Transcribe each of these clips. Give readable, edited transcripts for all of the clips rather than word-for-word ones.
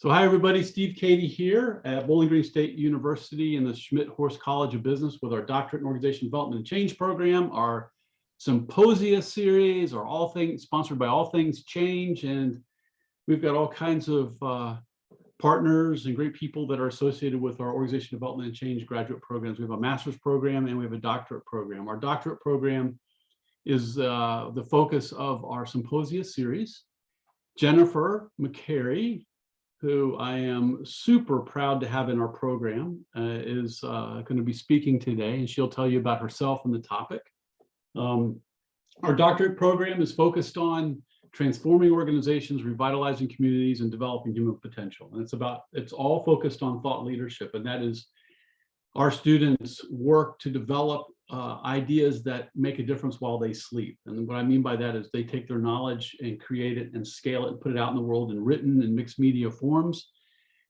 So hi, everybody. Steve Cady here at Bowling Green State University in the Schmidt-Horst College of Business with our Doctorate in Organization Development and Change program, our Symposia series, our All Things, sponsored by All Things Change. And we've got all kinds of partners and great people that are associated with our Organization Development and Change graduate programs. We have a master's program and we have a doctorate program. Our doctorate program is the focus of our Symposia series. Jennifer McCary, who I am super proud to have in our program, is going to be speaking today, and she'll tell you about herself and the topic. Our doctorate program is focused on transforming organizations, revitalizing communities, and developing human potential. And it's all focused on thought leadership, and that is our students work to develop ideas that make a difference while they sleep. And what I mean by that is they take their knowledge and create it and scale it and put it out in the world in written and mixed media forms,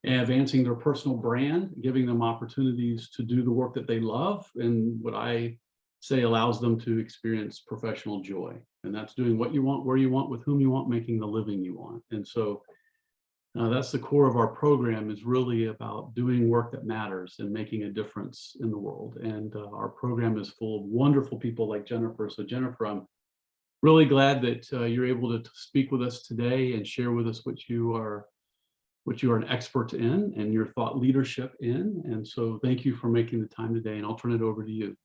and advancing their personal brand, giving them opportunities to do the work that they love, and what I say allows them to experience professional joy. And that's doing what you want, where you want, with whom you want, making the living you want. And so that's the core of our program, is really about doing work that matters and making a difference in the world. And our program is full of wonderful people like Jennifer. So Jennifer, I'm really glad that you're able to speak with us today and share with us what you are an expert in and your thought leadership in. And so thank you for making the time today, and I'll turn it over to you.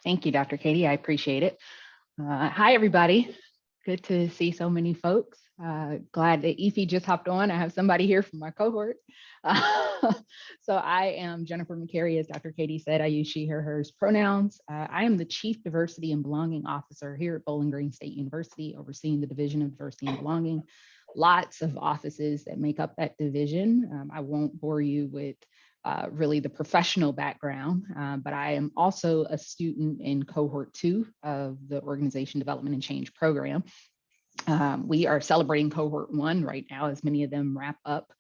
Thank you, Dr. Cady. I appreciate it. Hi, everybody. Good to see so many folks. Glad that Efi just hopped on. I have somebody here from my cohort. So I am Jennifer McCary, as Dr. Cady said. I use she, her, hers pronouns. I am the Chief Diversity and Belonging Officer here at Bowling Green State University, overseeing the Division of Diversity and Belonging. Lots of offices that make up that division. I won't bore you with really the professional background, but I am also a student in cohort 2 of the Organization Development and Change program. We are celebrating cohort 1 right now, as many of them wrap up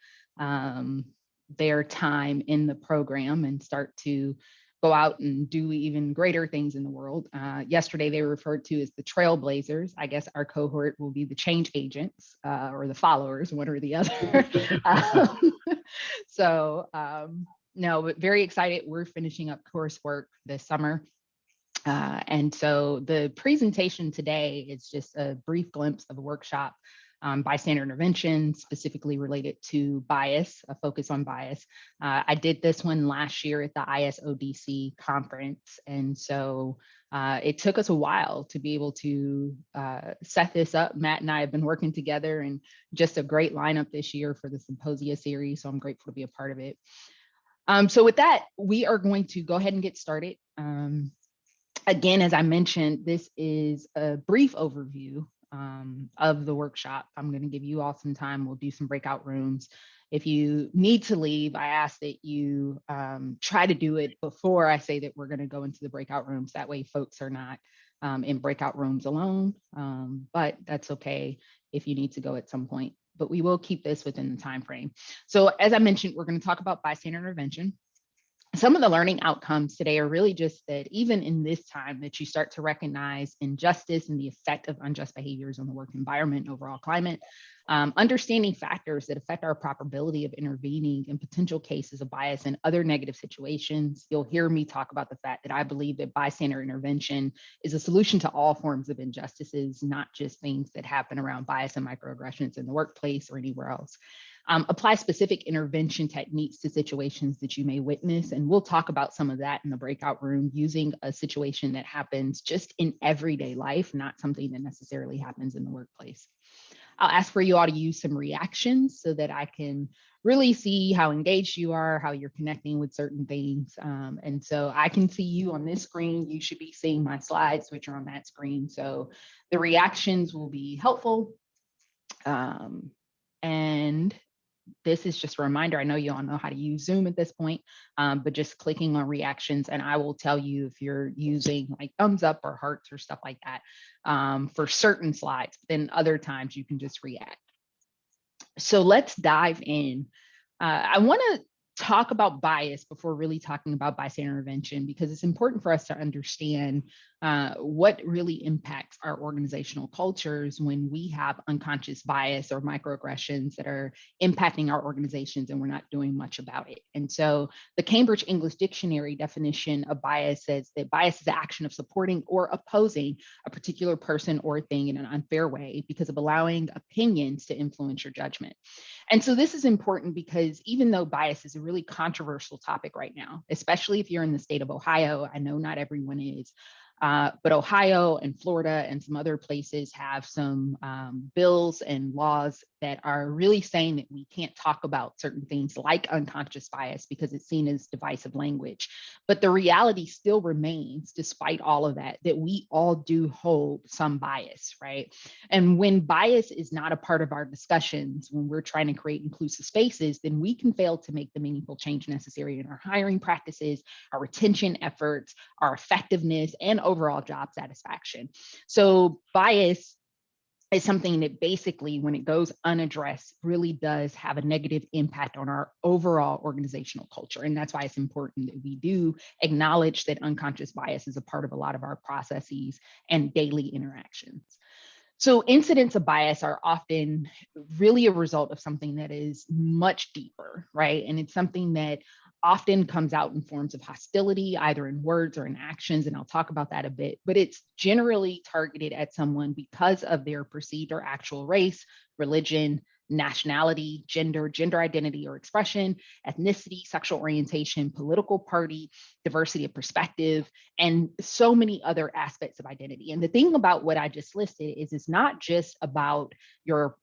their time in the program and start to go out and do even greater things in the world. Yesterday, they were referred to as the trailblazers. I guess our cohort will be the change agents or the followers, one or the other. No, but very excited. We're finishing up coursework this summer. And so the presentation today is just a brief glimpse of a workshop on bystander intervention, specifically related to bias, a focus on bias. I did this one last year at the ISODC conference. And so it took us a while to be able to set this up. Matt and I have been working together, and just a great lineup this year for the Symposia series. So I'm grateful to be a part of it. So with that, we are going to go ahead and get started. Again, as I mentioned, this is a brief overview of the workshop. I'm going to give you all some time. We'll do some breakout rooms. If you need to leave, I ask that you try to do it before I say that we're going to go into the breakout rooms. That way folks are not in breakout rooms alone, but that's okay if you need to go at some point. But we will keep this within the time frame. So as I mentioned, we're going to talk about bystander intervention. Some of the learning outcomes today are really just that even in this time that you start to recognize injustice and the effect of unjust behaviors on the work environment and overall climate, understanding factors that affect our probability of intervening in potential cases of bias and other negative situations. You'll hear me talk about the fact that I believe that bystander intervention is a solution to all forms of injustices, not just things that happen around bias and microaggressions in the workplace or anywhere else. Apply specific intervention techniques to situations that you may witness. And we'll talk about some of that in the breakout room, using a situation that happens just in everyday life, not something that necessarily happens in the workplace. I'll ask for you all to use some reactions so that I can really see how engaged you are, how you're connecting with certain things. And so I can see you on this screen. You should be seeing my slides, which are on that screen. So the reactions will be helpful. And this is just a reminder. I know you all know how to use Zoom at this point, but just clicking on reactions, and I will tell you if you're using like thumbs up or hearts or stuff like that for certain slides. Then other times you can just react. So let's dive in. I want to talk about bias before really talking about bystander intervention, because it's important for us to understand what really impacts our organizational cultures when we have unconscious bias or microaggressions that are impacting our organizations and we're not doing much about it. And so the Cambridge English Dictionary definition of bias says that bias is the action of supporting or opposing a particular person or thing in an unfair way because of allowing opinions to influence your judgment. And so this is important because even though bias is a really controversial topic right now, especially if you're in the state of Ohio, I know not everyone is, but Ohio and Florida and some other places have some bills and laws that are really saying that we can't talk about certain things like unconscious bias because it's seen as divisive language. But the reality still remains, despite all of that, that we all do hold some bias, right? And when bias is not a part of our discussions, when we're trying to create inclusive spaces, then we can fail to make the meaningful change necessary in our hiring practices, our retention efforts, our effectiveness, and overall job satisfaction. So bias is something that basically, when it goes unaddressed, really does have a negative impact on our overall organizational culture. And that's why it's important that we do acknowledge that unconscious bias is a part of a lot of our processes and daily interactions. So incidents of bias are often really a result of something that is much deeper, right? And it's something that often comes out in forms of hostility, either in words or in actions, and I'll talk about that a bit, but it's generally targeted at someone because of their perceived or actual race, religion, nationality, gender identity or expression, ethnicity, sexual orientation, political party, diversity of perspective, and so many other aspects of identity. And the thing about what I just listed is it's not just about your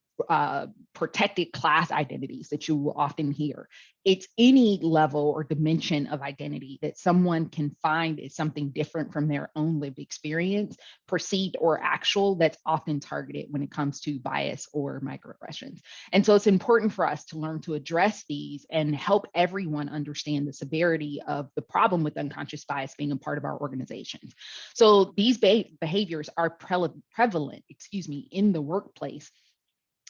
protected class identities that you will often hear. It's any level or dimension of identity that someone can find is something different from their own lived experience, perceived or actual, that's often targeted when it comes to bias or microaggressions. And so it's important for us to learn to address these and help everyone understand the severity of the problem with unconscious bias being a part of our organizations. So these behaviors are prevalent, in the workplace,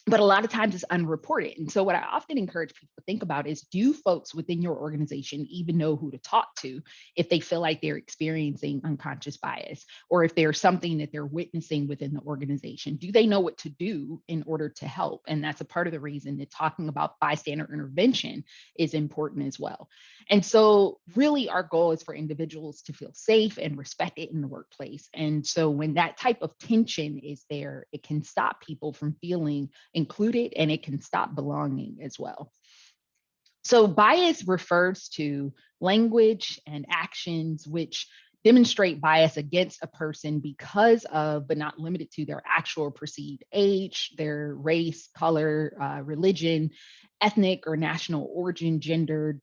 but a lot of times it's unreported. And so what I often encourage people to think about is, do folks within your organization even know who to talk to if they feel like they're experiencing unconscious bias, or if there's something that they're witnessing within the organization? Do they know what to do in order to help? And that's a part of the reason that talking about bystander intervention is important as well. And so really our goal is for individuals to feel safe and respected in the workplace. And so when that type of tension is there, it can stop people from feeling included, and it can stop belonging as well. So bias refers to language and actions which demonstrate bias against a person because of, but not limited to, their actual or perceived age, their race, color, religion, ethnic or national origin, gender,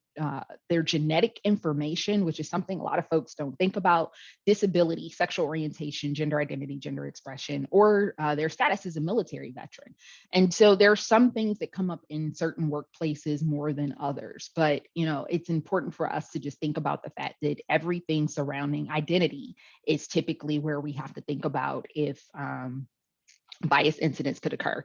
their genetic information, which is something a lot of folks don't think about, disability, sexual orientation, gender identity, gender expression, or their status as a military veteran. And so there are some things that come up in certain workplaces more than others, but it's important for us to just think about the fact that everything surrounding identity is typically where we have to think about if bias incidents could occur.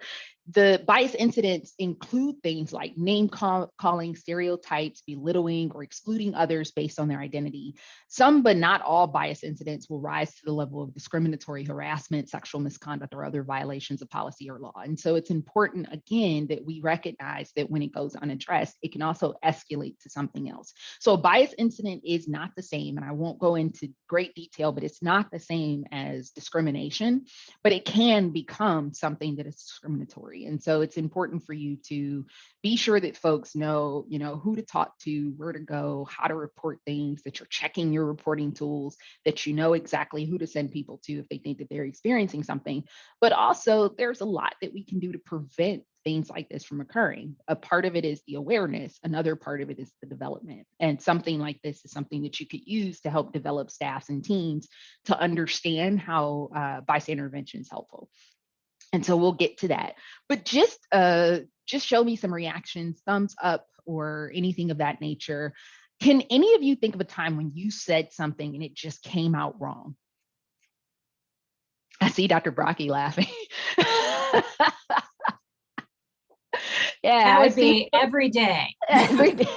The bias incidents include things like name calling, stereotypes, belittling, or excluding others based on their identity. Some, but not all, bias incidents will rise to the level of discriminatory harassment, sexual misconduct, or other violations of policy or law. And so it's important, again, that we recognize that when it goes unaddressed, it can also escalate to something else. So a bias incident is not the same, and I won't go into great detail, but it's not the same as discrimination, but it can become something that is discriminatory. And so it's important for you to be sure that folks know, who to talk to, where to go, how to report things, that you're checking your reporting tools, that you know exactly who to send people to if they think that they're experiencing something. But also there's a lot that we can do to prevent things like this from occurring. A part of it is the awareness. Another part of it is the development. And something like this is something that you could use to help develop staffs and teams to understand how bystander intervention is helpful. And so we'll get to that. But just show me some reactions, thumbs up or anything of that nature. Can any of you think of a time when you said something and it just came out wrong? I see Dr. Brocky laughing. Yeah, that would be every day. Every day.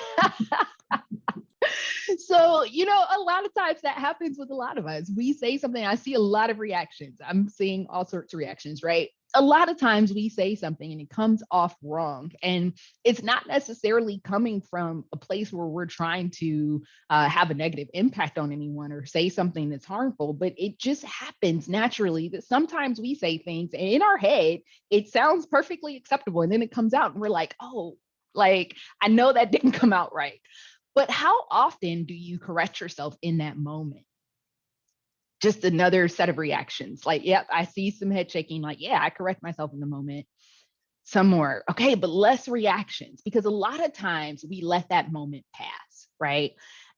So, a lot of times that happens with a lot of us. We say something, I see a lot of reactions. I'm seeing all sorts of reactions, right? A lot of times we say something and it comes off wrong. And it's not necessarily coming from a place where we're trying to have a negative impact on anyone or say something that's harmful, but it just happens naturally that sometimes we say things and in our head, it sounds perfectly acceptable. And then it comes out and we're like, oh, like, I know that didn't come out right. But how often do you correct yourself in that moment? Just another set of reactions. Like, yep, I see some head shaking. Like, yeah, I correct myself in the moment. Some more. Okay, but less reactions because a lot of times we let that moment pass, right?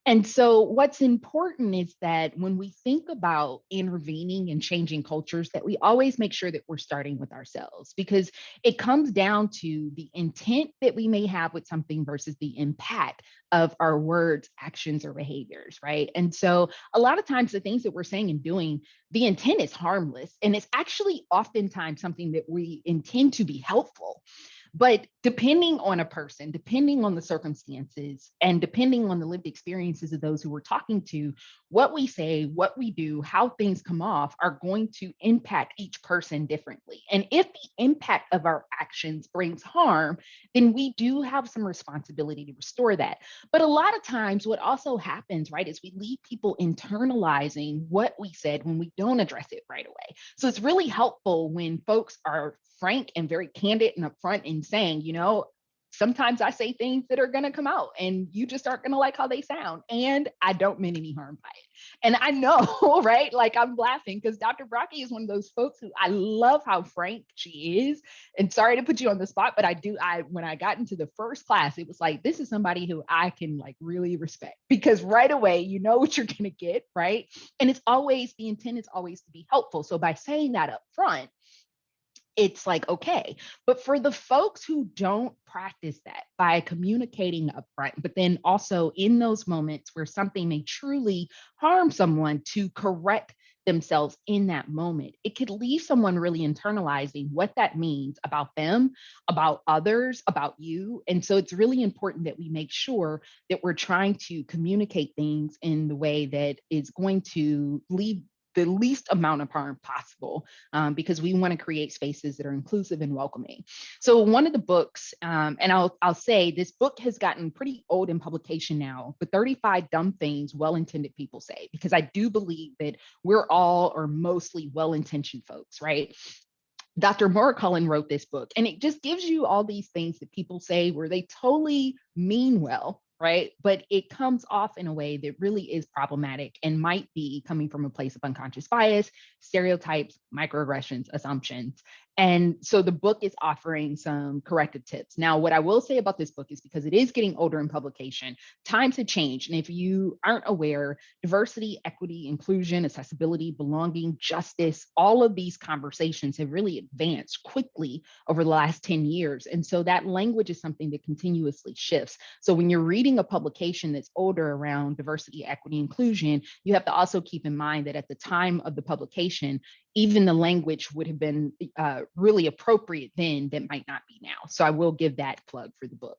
And so what's important is that when we think about intervening and changing cultures, that we always make sure that we're starting with ourselves because it comes down to the intent that we may have with something versus the impact of our words, actions, or behaviors, right? And so a lot of times the things that we're saying and doing, the intent is harmless and it's actually oftentimes something that we intend to be helpful. But depending on a person, depending on the circumstances, and depending on the lived experiences of those who we're talking to, what we say, what we do, how things come off are going to impact each person differently. And if the impact of our actions brings harm, then we do have some responsibility to restore that. But a lot of times, what also happens, right, is we leave people internalizing what we said when we don't address it right away. So it's really helpful when folks are frank and very candid and upfront in saying, sometimes I say things that are going to come out and you just aren't going to like how they sound. And I don't mean any harm by it. And I know, right? Like I'm laughing because Dr. Brocky is one of those folks who I love how frank she is. And sorry to put you on the spot, but when I got into the first class, it was like, this is somebody who I can like really respect because right away, you know what you're going to get, right? And the intent is always to be helpful. So by saying that up front, it's like, okay. But for the folks who don't practice that by communicating upfront, but then also in those moments where something may truly harm someone to correct themselves in that moment, it could leave someone really internalizing what that means about them, about others, about you. And so it's really important that we make sure that we're trying to communicate things in the way that is going to leave the least amount of harm possible because we want to create spaces that are inclusive and welcoming. So one of the books, and I'll say this book has gotten pretty old in publication now, but 35 Dumb Things Well-Intended People Say, because I do believe that we're all or mostly well-intentioned folks, right? Dr. Maura Cullen wrote this book, and it just gives you all these things that people say where they totally mean well, right? But it comes off in a way that really is problematic and might be coming from a place of unconscious bias, stereotypes, microaggressions, assumptions. And so the book is offering some corrective tips. Now, what I will say about this book is because it is getting older in publication, times have changed. And if you aren't aware, diversity, equity, inclusion, accessibility, belonging, justice, all of these conversations have really advanced quickly over the last 10 years. And so that language is something that continuously shifts. So when you're reading a publication that's older around diversity, equity, inclusion, you have to also keep in mind that at the time of the publication, even the language would have been really appropriate then that might not be now. So I will give that plug for the book.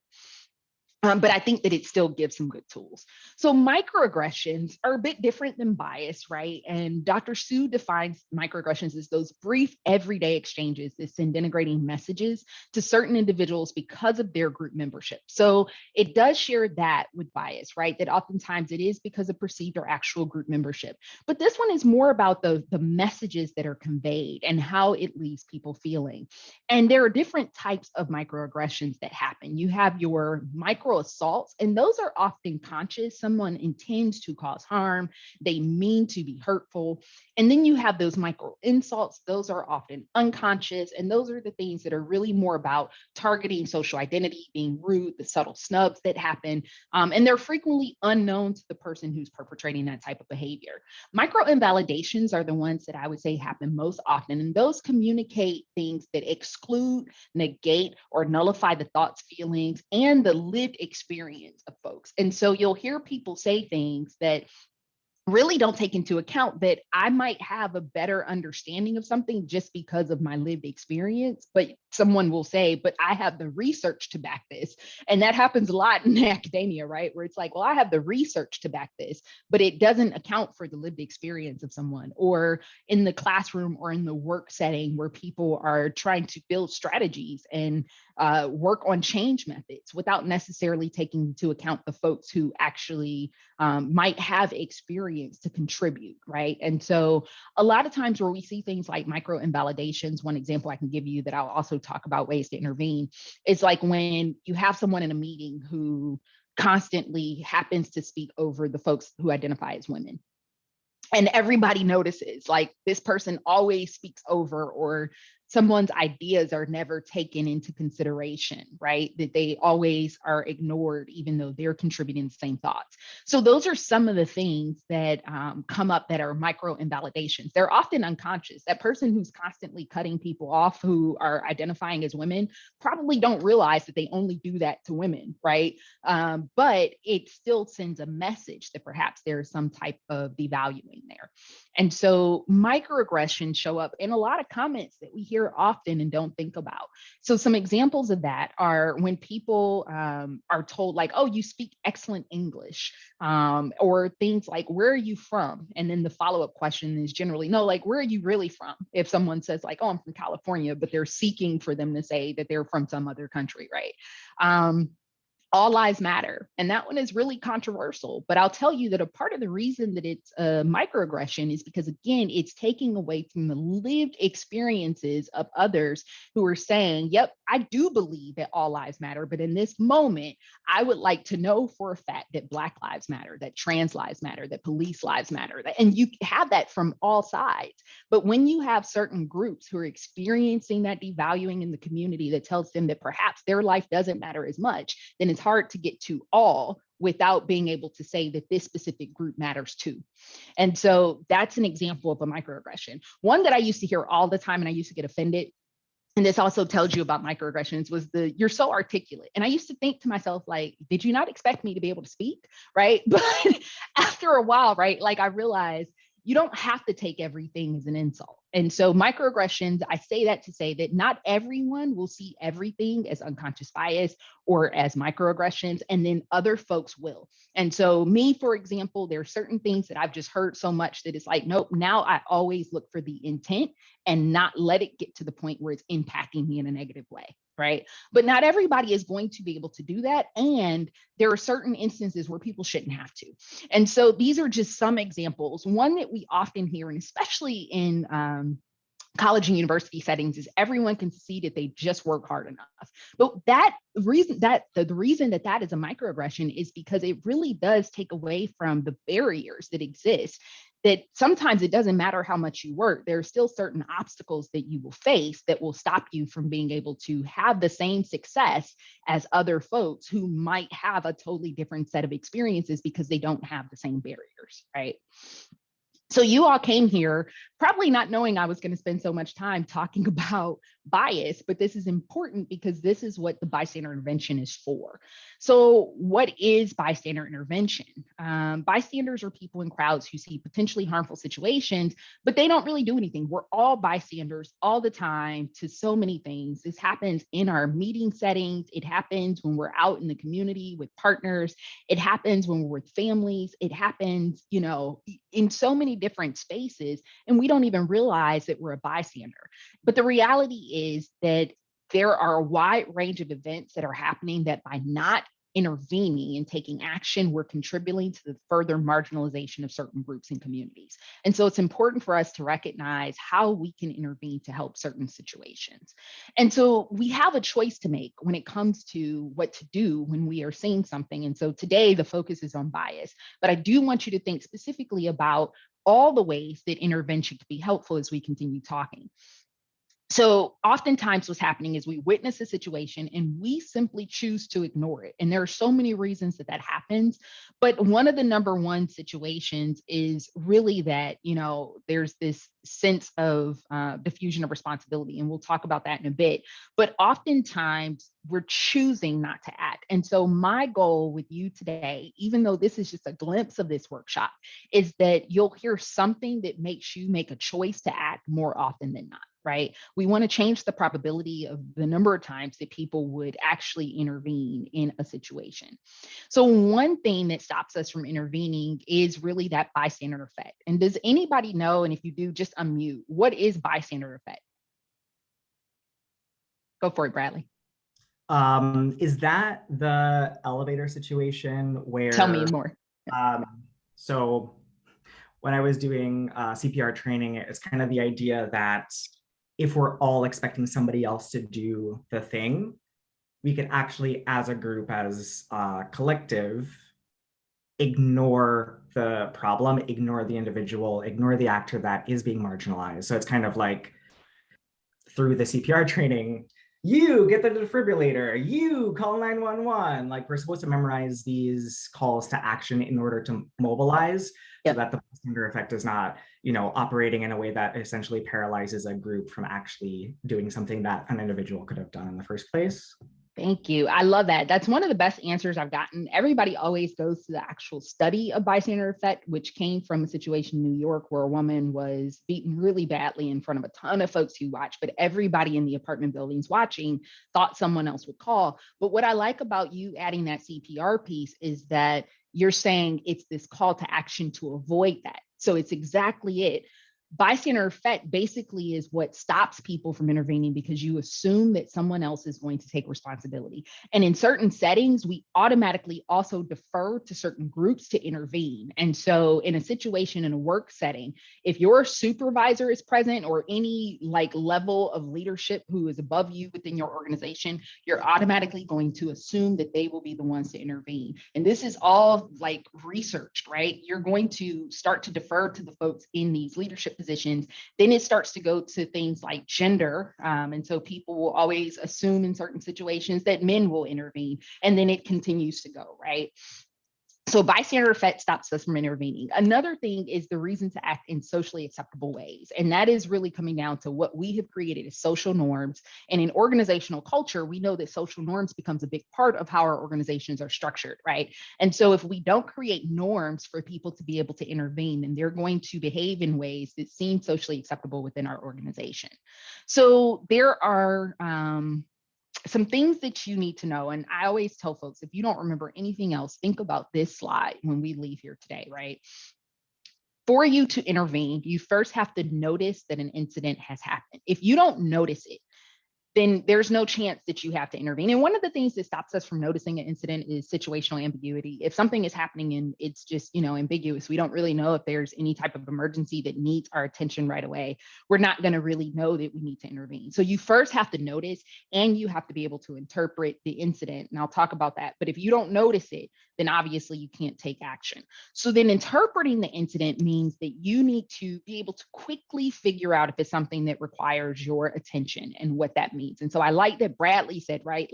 But I think that it still gives some good tools. So microaggressions are a bit different than bias, right? And Dr. Sue defines microaggressions as those brief everyday exchanges that send denigrating messages to certain individuals because of their group membership. So it does share that with bias, right? That oftentimes it is because of perceived or actual group membership. But this one is more about the messages that are conveyed and how it leaves people feeling. And there are different types of microaggressions that happen. You have your micro assaults, and those are often conscious. Someone intends to cause harm. They mean to be hurtful. And then you have those micro insults. Those are often unconscious. And those are the things that are really more about targeting social identity, being rude, the subtle snubs that happen. And they're frequently unknown to the person who's perpetrating that type of behavior. Micro invalidations are the ones that I would say happen most often. And those communicate things that exclude, negate, or nullify the thoughts, feelings, and the lived experience of folks. And so you'll hear people say things that really don't take into account that I might have a better understanding of something just because of my lived experience. But someone will say, but I have the research to back this. And that happens a lot in academia, right? Where it's like, well, I have the research to back this, but it doesn't account for the lived experience of someone. Or in the classroom or in the work setting where people are trying to build strategies and work on change methods without necessarily taking into account the folks who actually might have experience to contribute, right? And so a lot of times where we see things like micro invalidations, one example I can give you that I'll also talk about ways to intervene, is like when you have someone in a meeting who constantly happens to speak over the folks who identify as women. And everybody notices, like, this person always speaks over, or someone's ideas are never taken into consideration, right? That they always are ignored, even though they're contributing the same thoughts. So those are some of the things that come up that are micro invalidations. They're often unconscious. That person who's constantly cutting people off who are identifying as women probably don't realize that they only do that to women, right? But it still sends a message that perhaps there's some type of devaluing there. And so microaggressions show up in a lot of comments that we hear often and don't think about. So some examples of that are when people are told like, oh, you speak excellent English, or things like, where are you from? And then the follow-up question is generally, no, like, where are you really from? If someone says like, oh, I'm from California, but they're seeking for them to say that they're from some other country, right? All lives matter. And that one is really controversial. But I'll tell you that a part of the reason that it's a microaggression is because, again, it's taking away from the lived experiences of others who are saying, yep, I do believe that all lives matter. But in this moment, I would like to know for a fact that Black lives matter, that trans lives matter, that police lives matter. And you have that from all sides. But when you have certain groups who are experiencing that devaluing in the community that tells them that perhaps their life doesn't matter as much, then it's hard to get to all without being able to say that this specific group matters too. And so that's an example of a microaggression. One that I used to hear all the time and I used to get offended, and this also tells you about microaggressions, was the "you're so articulate." And I used to think to myself, like, did you not expect me to be able to speak? Right. But after a while, right, like I realized you don't have to take everything as an insult. And so microaggressions, I say that to say that not everyone will see everything as unconscious bias or as microaggressions, and then other folks will. And so me, for example, there are certain things that I've just heard so much that it's like, nope, now I always look for the intent and not let it get to the point where it's impacting me in a negative way. Right. But not everybody is going to be able to do that. And there are certain instances where people shouldn't have to. And so these are just some examples. One that we often hear, and especially in college and university settings, is everyone can see that they just work hard enough. But that reason that the reason that that is a microaggression is because it really does take away from the barriers that exist, that sometimes it doesn't matter how much you work, there are still certain obstacles that you will face that will stop you from being able to have the same success as other folks who might have a totally different set of experiences because they don't have the same barriers, right? So you all came here probably not knowing I was going to spend so much time talking about bias, but this is important because this is what the bystander intervention is for. So what is bystander intervention? Bystanders are people in crowds who see potentially harmful situations, but they don't really do anything. We're all bystanders all the time to so many things. This happens in our meeting settings. It happens when we're out in the community with partners. It happens when we're with families. It happens, you know, in so many different spaces, and we don't even realize that we're a bystander. But the reality is that there are a wide range of events that are happening that by not intervening and taking action, we're contributing to the further marginalization of certain groups and communities. And so it's important for us to recognize how we can intervene to help certain situations. And so we have a choice to make when it comes to what to do when we are seeing something. And so today the focus is on bias, but I do want you to think specifically about all the ways that intervention could be helpful as we continue talking. So oftentimes what's happening is we witness a situation and we simply choose to ignore it. And there are so many reasons that that happens. But one of the number one situations is really that, you know, there's this sense of diffusion of responsibility. And we'll talk about that in a bit. But oftentimes we're choosing not to act. Effect. And so my goal with you today, even though this is just a glimpse of this workshop, is that you'll hear something that makes you make a choice to act more often than not, right? We want to change the probability of the number of times that people would actually intervene in a situation. So one thing that stops us from intervening is really that bystander effect. And does anybody know, and if you do, just unmute, what is bystander effect? Go for it, Bradley. Is that the elevator situation where? Tell me more. So when I was doing CPR training, it's kind of the idea that if we're all expecting somebody else to do the thing, we can actually, as a group, as a collective, ignore the problem, ignore the individual, ignore the actor that is being marginalized. So it's kind of like through the CPR training, you get the defibrillator, you call 911. Like, we're supposed to memorize these calls to action in order to mobilize, so that the bystander effect is not, operating in a way that essentially paralyzes a group from actually doing something that an individual could have done in the first place. Thank you. I love that. That's one of the best answers I've gotten. Everybody always goes to the actual study of bystander effect, which came from a situation in New York where a woman was beaten really badly in front of a ton of folks who watched, but everybody in the apartment buildings watching thought someone else would call. But what I like about you adding that CPR piece is that you're saying it's this call to action to avoid that. So it's exactly it. Bystander effect basically is what stops people from intervening because you assume that someone else is going to take responsibility. And in certain settings, we automatically also defer to certain groups to intervene. And so in a situation in a work setting, if your supervisor is present or any level of leadership who is above you within your organization, you're automatically going to assume that they will be the ones to intervene. And this is all researched, right? You're going to start to defer to the folks in these leadership positions. Then it starts to go to things like gender. And so people will always assume in certain situations that men will intervene, and then it continues to go, right? So bystander effect stops us from intervening. Another thing is the reason to act in socially acceptable ways. And that is really coming down to what we have created as social norms. And in organizational culture, we know that social norms becomes a big part of how our organizations are structured, right? And so if we don't create norms for people to be able to intervene, then they're going to behave in ways that seem socially acceptable within our organization. So there are some things that you need to know. And I always tell folks, if you don't remember anything else, think about this slide when we leave here today, right? For you to intervene, you first have to notice that an incident has happened. If you don't notice it, then there's no chance that you have to intervene. And one of the things that stops us from noticing an incident is situational ambiguity. If something is happening and it's just, ambiguous, we don't really know if there's any type of emergency that needs our attention right away, we're not going to really know that we need to intervene. So you first have to notice, and you have to be able to interpret the incident. And I'll talk about that. But if you don't notice it, then obviously you can't take action. So then interpreting the incident means that you need to be able to quickly figure out if it's something that requires your attention and what that means. And so I like that Bradley said, right?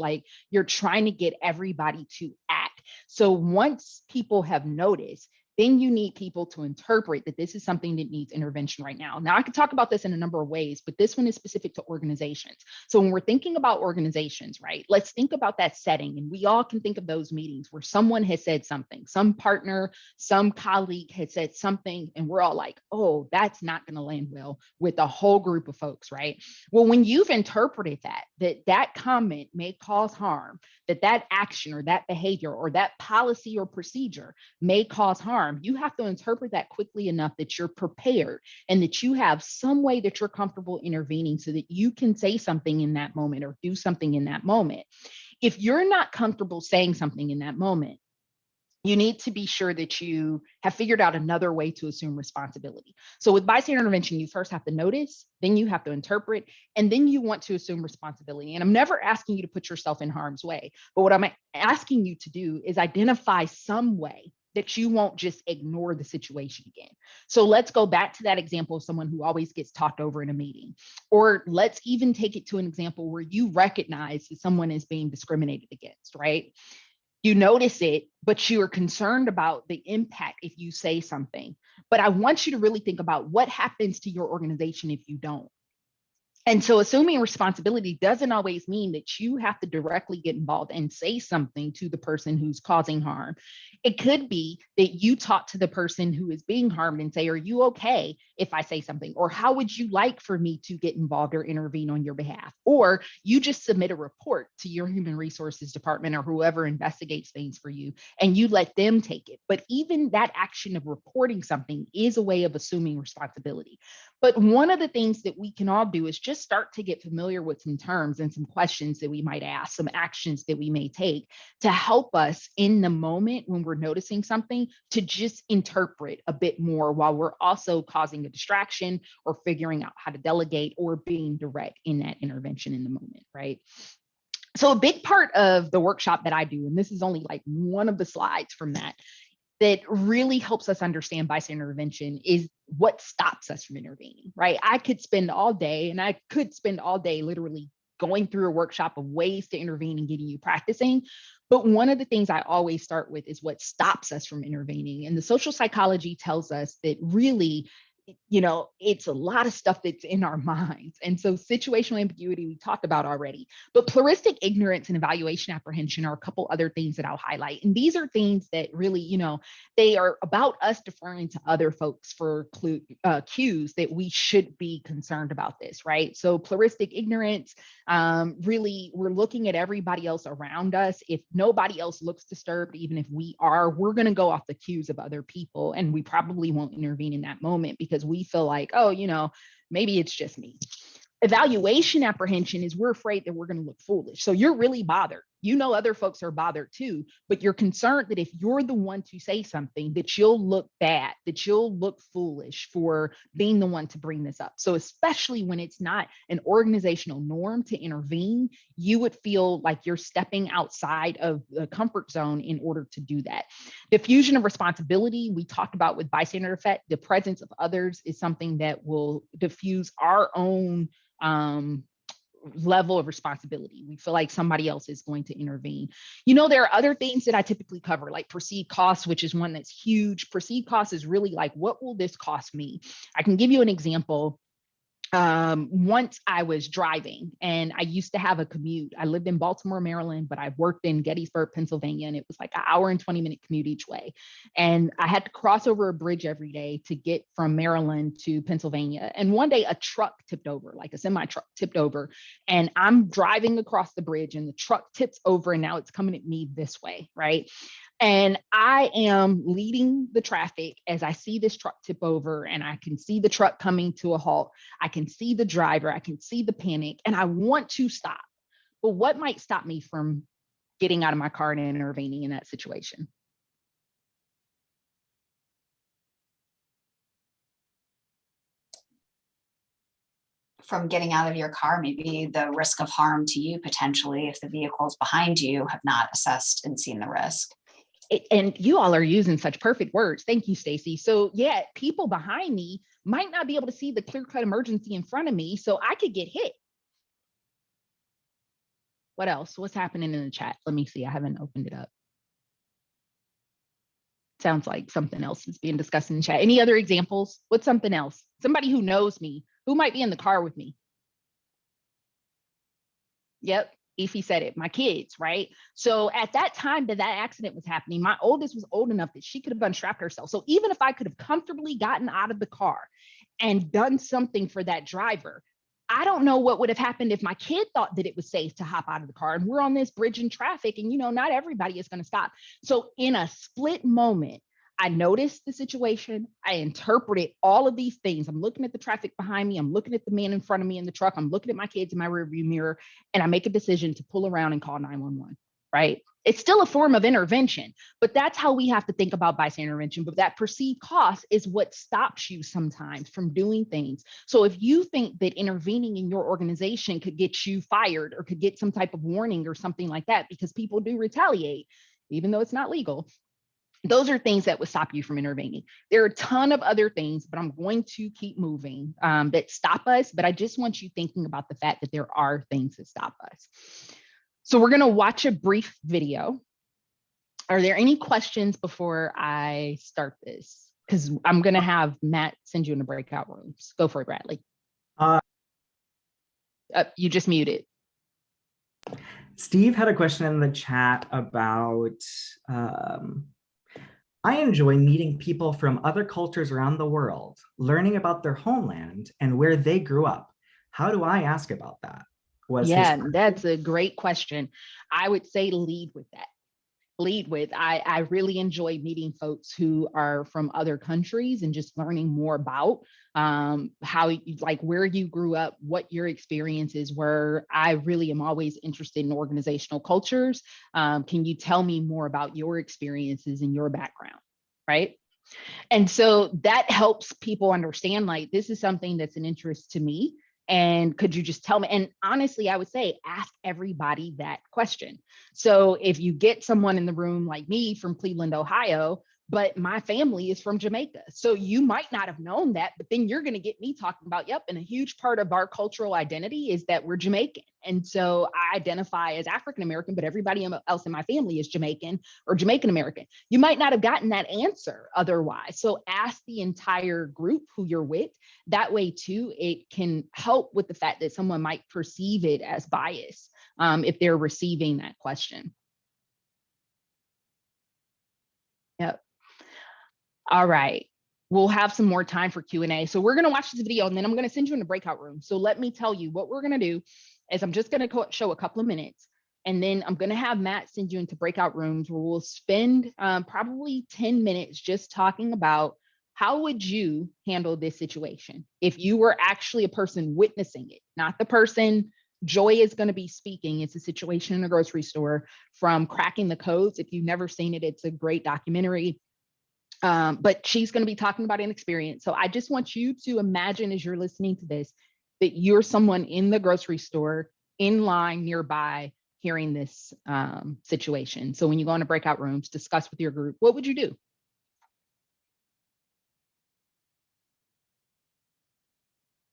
You're trying to get everybody to act. So once people have noticed, then you need people to interpret that this is something that needs intervention right now. Now, I could talk about this in a number of ways, but this one is specific to organizations. So when we're thinking about organizations, right, let's think about that setting. And we all can think of those meetings where someone has said something, some partner, some colleague had said something, and we're all like, oh, that's not going to land well with a whole group of folks, right? Well, when you've interpreted that comment may cause harm, that action or that behavior or that policy or procedure may cause harm, you have to interpret that quickly enough that you're prepared and that you have some way that you're comfortable intervening so that you can say something in that moment or do something in that moment. If you're not comfortable saying something in that moment, you need to be sure that you have figured out another way to assume responsibility. So with bystander intervention, you first have to notice, then you have to interpret, and then you want to assume responsibility. And I'm never asking you to put yourself in harm's way, but what I'm asking you to do is identify some way that you won't just ignore the situation again. So let's go back to that example of someone who always gets talked over in a meeting. Or let's even take it to an example where you recognize that someone is being discriminated against, right? You notice it, but you are concerned about the impact if you say something. But I want you to really think about what happens to your organization if you don't. And so assuming responsibility doesn't always mean that you have to directly get involved and say something to the person who's causing harm. It could be that you talk to the person who is being harmed and say, are you okay if I say something? Or how would you like for me to get involved or intervene on your behalf? Or you just submit a report to your human resources department or whoever investigates things for you, and you let them take it. But even that action of reporting something is a way of assuming responsibility. But one of the things that we can all do is just start to get familiar with some terms and some questions that we might ask, some actions that we may take to help us in the moment when we're noticing something to just interpret a bit more while we're also causing a distraction or figuring out how to delegate or being direct in that intervention in the moment, right? So a big part of the workshop that I do, and this is only like one of the slides from that really helps us understand bystander intervention is what stops us from intervening, right? I could spend all day, and I could spend all day literally going through a workshop of ways to intervene and getting you practicing. But one of the things I always start with is what stops us from intervening. And the social psychology tells us that really, it's a lot of stuff that's in our minds. And so situational ambiguity, we talked about already, but pluristic ignorance and evaluation apprehension are a couple other things that I'll highlight. And these are things that really, they are about us deferring to other folks for cues that we should be concerned about this, right? So pluristic ignorance, really, we're looking at everybody else around us. If nobody else looks disturbed, even if we are, we're going to go off the cues of other people, and we probably won't intervene in that moment because we feel like, oh, maybe it's just me. Evaluation apprehension is we're afraid that we're going to look foolish. So you're really bothered. Other folks are bothered too, but you're concerned that if you're the one to say something, that you'll look bad, that you'll look foolish for being the one to bring this up. So especially when it's not an organizational norm to intervene, you would feel like you're stepping outside of the comfort zone in order to do that. Diffusion of responsibility, we talked about with bystander effect. The presence of others is something that will diffuse our own level of responsibility. We feel like somebody else is going to intervene. There are other things that I typically cover, like perceived costs, which is one that's huge. Perceived costs is really like, what will this cost me? I can give you an example. Once I was driving, and I used to have a commute. I lived in Baltimore, Maryland, but I worked in Gettysburg, Pennsylvania, and it was like an hour and 20-minute commute each way. And I had to cross over a bridge every day to get from Maryland to Pennsylvania. And one day a truck tipped over, like a semi truck tipped over, and I'm driving across the bridge and the truck tips over, and now it's coming at me this way, right? And I am leading the traffic as I see this truck tip over, and I can see the truck coming to a halt. I can see the driver, I can see the panic, and I want to stop. But what might stop me from getting out of my car and intervening in that situation? From getting out of your car, maybe the risk of harm to you potentially if the vehicles behind you have not assessed and seen the risk. And you all are using such perfect words. Thank you, Stacy. So yeah, people behind me might not be able to see the clear-cut emergency in front of me, so I could get hit. What else? What's happening in the chat? Let me see. I haven't opened it up. Sounds like something else is being discussed in the chat. Any other examples? What's something else? Somebody who knows me, who might be in the car with me. Yep. Ify said it, my kids, right? So at that time that accident was happening, my oldest was old enough that she could have unstrapped herself. So even if I could have comfortably gotten out of the car and done something for that driver, I don't know what would have happened if my kid thought that it was safe to hop out of the car. And we're on this bridge in traffic, and not everybody is going to stop. So in a split moment, I noticed the situation. I interpreted all of these things. I'm looking at the traffic behind me. I'm looking at the man in front of me in the truck. I'm looking at my kids in my rearview mirror, and I make a decision to pull around and call 911, right? It's still a form of intervention, but that's how we have to think about bystander intervention. But that perceived cost is what stops you sometimes from doing things. So if you think that intervening in your organization could get you fired or could get some type of warning or something like that, because people do retaliate, even though it's not legal, those are things that would stop you from intervening. There are a ton of other things, but I'm going to keep moving that stop us. But I just want you thinking about the fact that there are things that stop us. So we're going to watch a brief video. Are there any questions before I start this? Because I'm going to have Matt send you in the breakout rooms. Go for it, Bradley. You just muted. Steve had a question in the chat about, I enjoy meeting people from other cultures around the world, learning about their homeland and where they grew up. How do I ask about that? Yeah, that's a great question. I would say lead with that. Lead with. I really enjoy meeting folks who are from other countries and just learning more about how, like, where you grew up, what your experiences were. I really am always interested in organizational cultures. Can you tell me more about your experiences and your background, right? And so that helps people understand, like, this is something that's an interest to me. And could you just tell me? And honestly, I would say ask everybody that question. So if you get someone in the room like me from Cleveland, Ohio, but my family is from Jamaica. So you might not have known that, but then you're going to get me talking about, yep, and a huge part of our cultural identity is that we're Jamaican. And so I identify as African American, but everybody else in my family is Jamaican or Jamaican American. You might not have gotten that answer otherwise. So ask the entire group who you're with. That way too, it can help with the fact that someone might perceive it as bias if they're receiving that question. Yep. All right. We'll have some more time for Q&A. So we're going to watch this video and then I'm going to send you in the breakout room. So let me tell you what we're going to do is I'm just going to show a couple of minutes and then I'm going to have Matt send you into breakout rooms where we'll spend probably 10 minutes just talking about how would you handle this situation if you were actually a person witnessing it, not the person Joy is going to be speaking. It's a situation in a grocery store from Cracking the Codes. If you've never seen it, it's a great documentary. But she's going to be talking about an experience. So I just want you to imagine as you're listening to this, that you're someone in the grocery store in line nearby hearing this situation. So when you go into breakout rooms, discuss with your group, what would you do?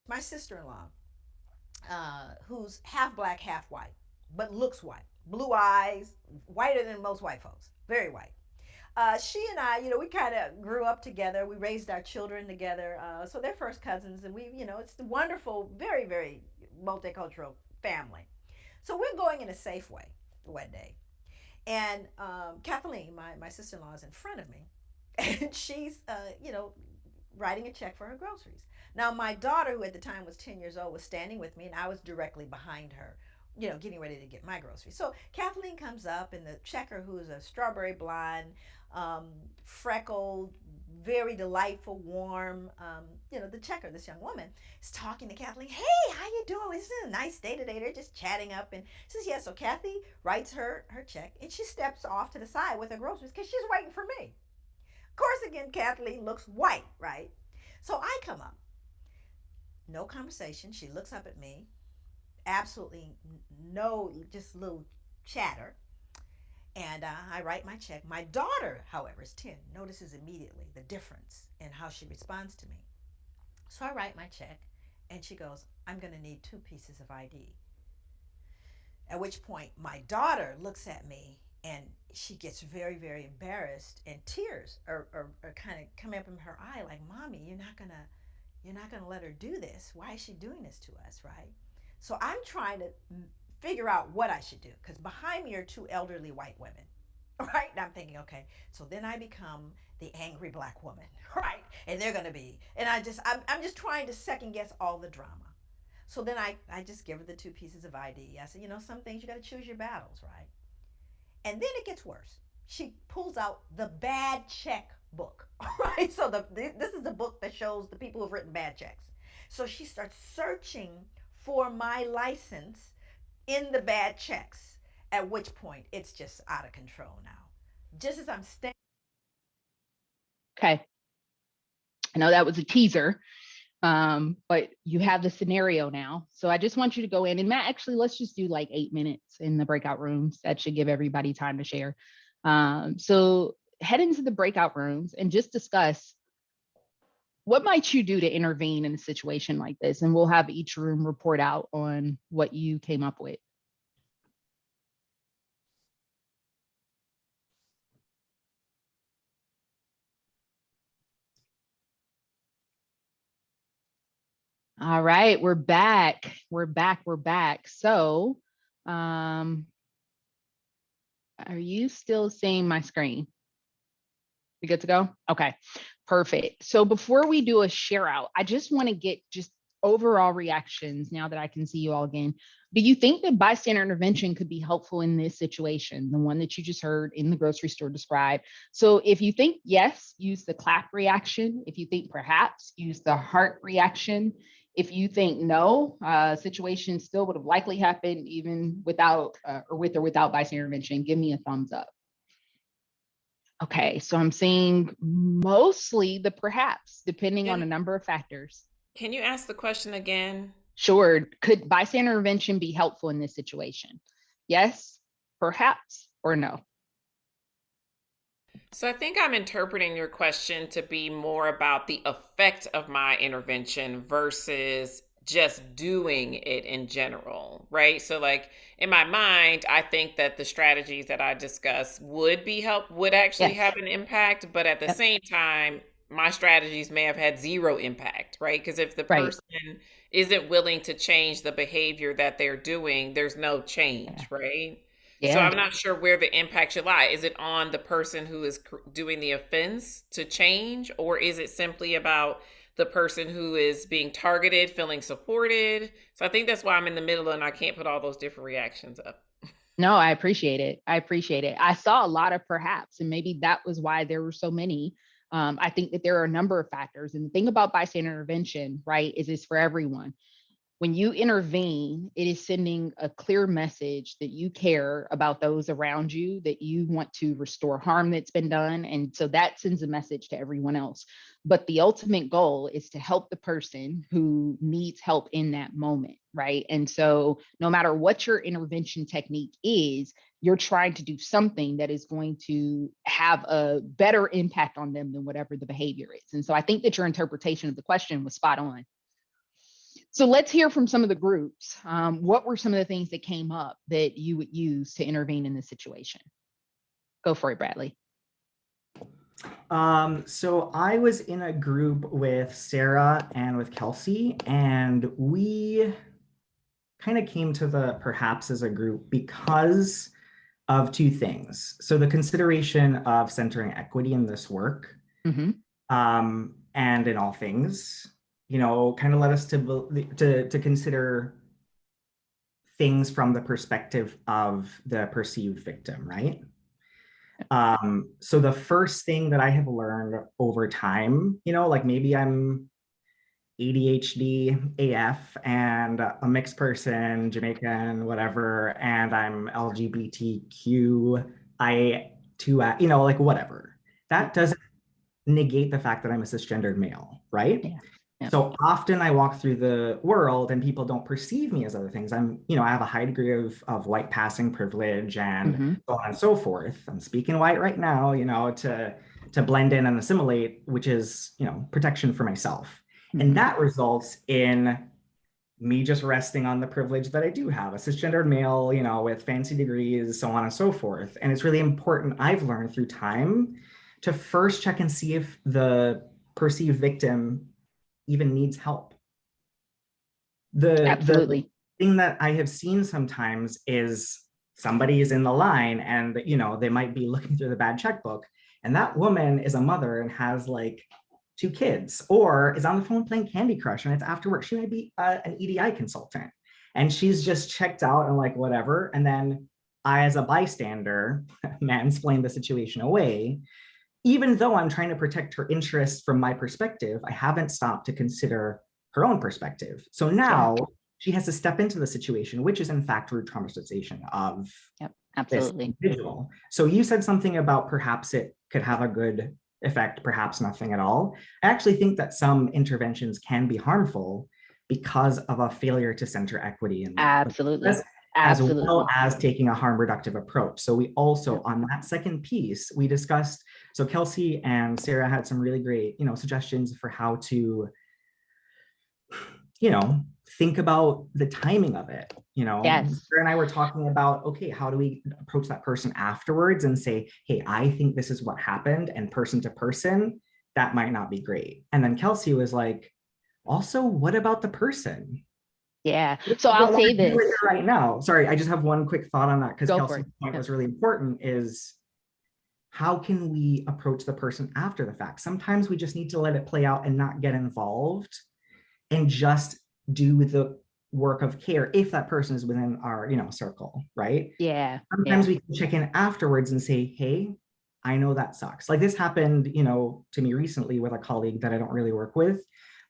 My sister-in-law, who's half black, half white, but looks white, blue eyes, whiter than most white folks, very white. She and I, we kind of grew up together. We raised our children together. So they're first cousins, and it's a wonderful, very, very multicultural family. So we're going in a Safeway one day. And Kathleen, my sister-in-law, is in front of me. And she's, writing a check for her groceries. Now, my daughter, who at the time was 10 years old, was standing with me, and I was directly behind her, getting ready to get my groceries. So Kathleen comes up, and the checker, who is a strawberry blonde, freckled, very delightful, warm, the checker, this young woman, is talking to Kathleen. Hey, how you doing? Isn't it a nice day today? They're just chatting up. And she says, yeah. So Kathy writes her check, and she steps off to the side with her groceries because she's waiting for me. Of course, again, Kathleen looks white, right? So I come up. No conversation. She looks up at me. Absolutely no, just a little chatter. And I write my check. My daughter, however, is 10, notices immediately the difference in how she responds to me. So I write my check, and she goes, I'm going to need 2 pieces of ID. At which point, my daughter looks at me, and she gets very, very embarrassed, and tears are kind of coming up in her eye, like, Mommy, you're not gonna let her do this. Why is she doing this to us, right? So I'm trying to figure out what I should do, because behind me are 2 elderly white women, right? And I'm thinking, okay, so then I become the angry black woman, right? And they're gonna be, and I'm just trying to second guess all the drama. So then I just give her the 2 pieces of ID. I said, some things you gotta choose your battles, right? And then it gets worse. She pulls out the bad check book, right? So this is the book that shows the people who've written bad checks. So she starts searching for my license in the bad checks, at which point it's just out of control now. Just as I'm standing. Okay. I know that was a teaser, but you have the scenario now. So I just want you to go in and Matt, actually, let's just do like 8 minutes in the breakout rooms. That should give everybody time to share. So head into the breakout rooms and just discuss what might you do to intervene in a situation like this? And we'll have each room report out on what you came up with. All right, we're back. We're back. So, are you still seeing my screen? We good to go? Okay, perfect. So before we do a share out, I just want to get just overall reactions now that I can see you all again. Do you think that bystander intervention could be helpful in this situation, the one that you just heard in the grocery store described? So if you think yes, use the clap reaction. If you think perhaps, use the heart reaction. If you think no, situation still would have likely happened even without or with or without bystander intervention, give me a thumbs up. Okay, so I'm seeing mostly the perhaps, depending on a number of factors. Can you ask the question again? Sure. Could bystander intervention be helpful in this situation? Yes, perhaps, or no? So I think I'm interpreting your question to be more about the effect of my intervention versus just doing it in general, right? So like in my mind, I think that the strategies that I discuss would actually Yes. have an impact, but at the Yep. same time, my strategies may have had zero impact, right? Because if the Right. person isn't willing to change the behavior that they're doing, there's no change, right? So Yeah. I'm not sure where the impact should lie. Is it on the person who is doing the offense to change, or is it simply about the person who is being targeted, feeling supported? So I think that's why I'm in the middle and I can't put all those different reactions up. No, I appreciate it. I saw a lot of perhaps, and maybe that was why there were so many. I think that there are a number of factors. And the thing about bystander intervention, right, is it's for everyone. When you intervene, it is sending a clear message that you care about those around you, that you want to restore harm that's been done. And so that sends a message to everyone else. But the ultimate goal is to help the person who needs help in that moment, right? And so no matter what your intervention technique is, you're trying to do something that is going to have a better impact on them than whatever the behavior is. And so I think that your interpretation of the question was spot on. So let's hear from some of the groups. What were some of the things that came up that you would use to intervene in this situation? Go for it, Bradley. So I was in a group with Sarah and with Kelsey, and we kind of came to the perhaps as a group because of two things. So the consideration of centering equity in this work, and in all things, kind of led us to consider things from the perspective of the perceived victim, right? So the first thing that I have learned over time, like maybe I'm ADHD AF and a mixed person, Jamaican, whatever, and I'm LGBTQI2, like whatever. That doesn't negate the fact that I'm a cisgendered male, right? Yeah. Yep. So often I walk through the world and people don't perceive me as other things. I have a high degree of white passing privilege and so on and so forth. I'm speaking white right now, to blend in and assimilate, which is, protection for myself. And that results in me just resting on the privilege that I do have, a cisgendered male, with fancy degrees, so on and so forth. And it's really important, I've learned through time, to first check and see if the perceived victim even needs help. Absolutely. The thing that I have seen sometimes is somebody is in the line and, they might be looking through the bad checkbook, and that woman is a mother and has like 2 kids, or is on the phone playing Candy Crush and it's after work. She might be an EDI consultant and she's just checked out and like whatever. And then I, as a bystander, mansplain the situation away. Even though I'm trying to protect her interests from my perspective, I haven't stopped to consider her own perspective. So now she has to step into the situation, which is in fact re-traumatization of this individual. So you said something about perhaps it could have a good effect, perhaps nothing at all. I actually think that some interventions can be harmful because of a failure to center equity in Absolutely. as well as taking a harm reductive approach. So we also, on that second piece, we discussed, so Kelsey and Sarah had some really great, suggestions for how to, think about the timing of it. Yes. Sarah and I were talking about, okay, how do we approach that person afterwards and say, hey, I think this is what happened, and person to person, that might not be great. And then Kelsey was like, Also, what about the person? Yeah. So I'll say this right now. Sorry, I just have one quick thought on that because Go for Kelsey's it. point Yeah. was really important is how can we approach the person after the fact? Sometimes we just need to let it play out and not get involved and just do the work of care if that person is within our, circle, right? Yeah. Sometimes we can check in afterwards and say, hey, I know that sucks. Like this happened, to me recently with a colleague that I don't really work with,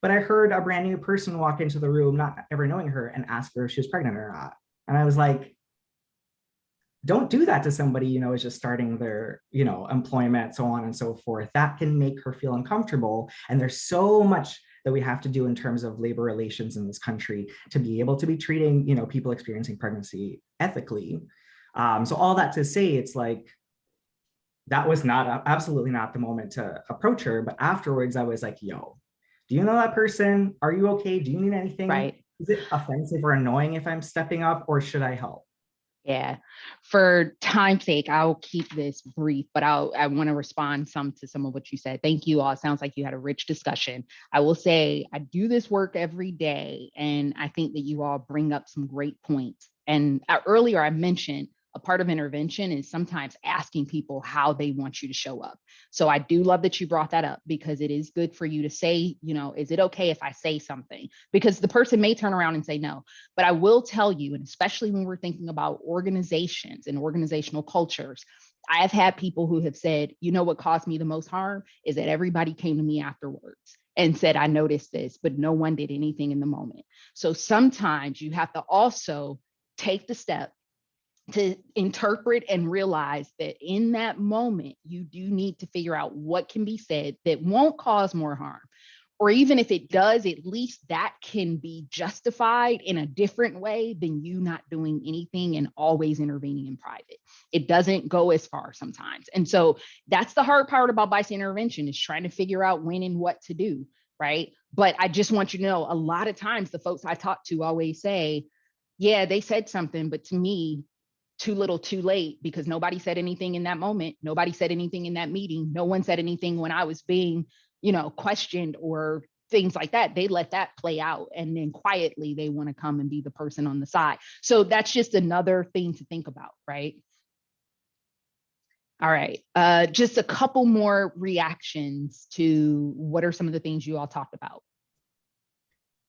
but I heard a brand new person walk into the room, not ever knowing her, and ask her if she was pregnant or not. And I was like, don't do that to somebody, is just starting their, employment, so on and so forth. That can make her feel uncomfortable. And there's so much that we have to do in terms of labor relations in this country to be able to be treating, people experiencing pregnancy ethically. So all that to say, it's like, that was absolutely not the moment to approach her. But afterwards, I was like, yo, do you know that person? Are you okay? Do you need anything? Right. Is it offensive or annoying if I'm stepping up, or should I help? Yeah. For time's sake, I'll keep this brief, but I want to respond to some of what you said. Thank you all. It sounds like you had a rich discussion. I will say I do this work every day, and I think that you all bring up some great points. And earlier I mentioned a part of intervention is sometimes asking people how they want you to show up. So I do love that you brought that up, because it is good for you to say, is it okay if I say something? Because the person may turn around and say no. But I will tell you, and especially when we're thinking about organizations and organizational cultures, I have had people who have said, what caused me the most harm is that everybody came to me afterwards and said, I noticed this, but no one did anything in the moment. So sometimes you have to also take the step to interpret and realize that in that moment, you do need to figure out what can be said that won't cause more harm. Or even if it does, at least that can be justified in a different way than you not doing anything and always intervening in private. It doesn't go as far sometimes. And so that's the hard part about bystander intervention, is trying to figure out when and what to do, right? But I just want you to know, a lot of times the folks I talk to always say, yeah, they said something, but to me, too little, too late, because nobody said anything in that moment. Nobody said anything in that meeting. No one said anything when I was being, questioned or things like that. They let that play out. And then quietly, they want to come and be the person on the side. So that's just another thing to think about, right? All right. Just a couple more reactions to what are some of the things you all talked about.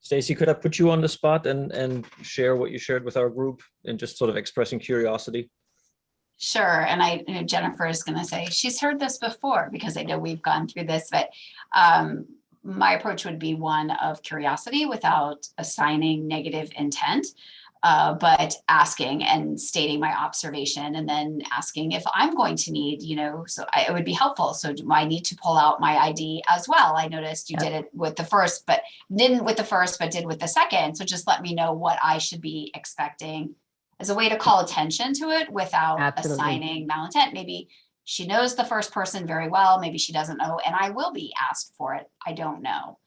Stacey, could I put you on the spot and share what you shared with our group and just sort of expressing curiosity? Sure. And I know Jennifer is going to say she's heard this before, because I know we've gone through this, but my approach would be one of curiosity without assigning negative intent, but asking and stating my observation, and then asking if I'm going to need, it would be helpful. So do I need to pull out my ID as well? I noticed you did it with the first, but didn't with the first, but did with the second. So just let me know what I should be expecting, as a way to call attention to it without assigning malintent. Maybe she knows the first person very well. Maybe she doesn't know, and I will be asked for it. I don't know.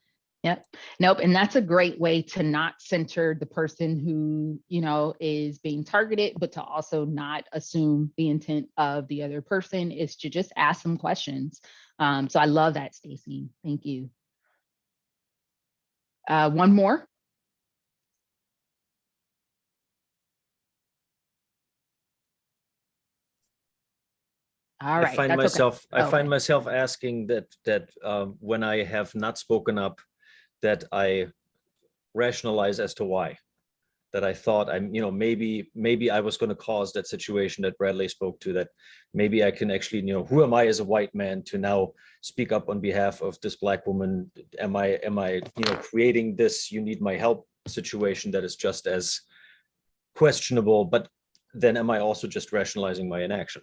Yep. Nope. And that's a great way to not center the person who, is being targeted, but to also not assume the intent of the other person, is to just ask them questions. So I love that, Stacey. Thank you. One more. All right. I find myself asking that when I have not spoken up, that I rationalize as to why. That I thought maybe I was going to cause that situation that Bradley spoke to. That maybe I can actually, who am I as a white man to now speak up on behalf of this Black woman? Am I creating this "you need my help" situation that is just as questionable? But then am I also just rationalizing my inaction?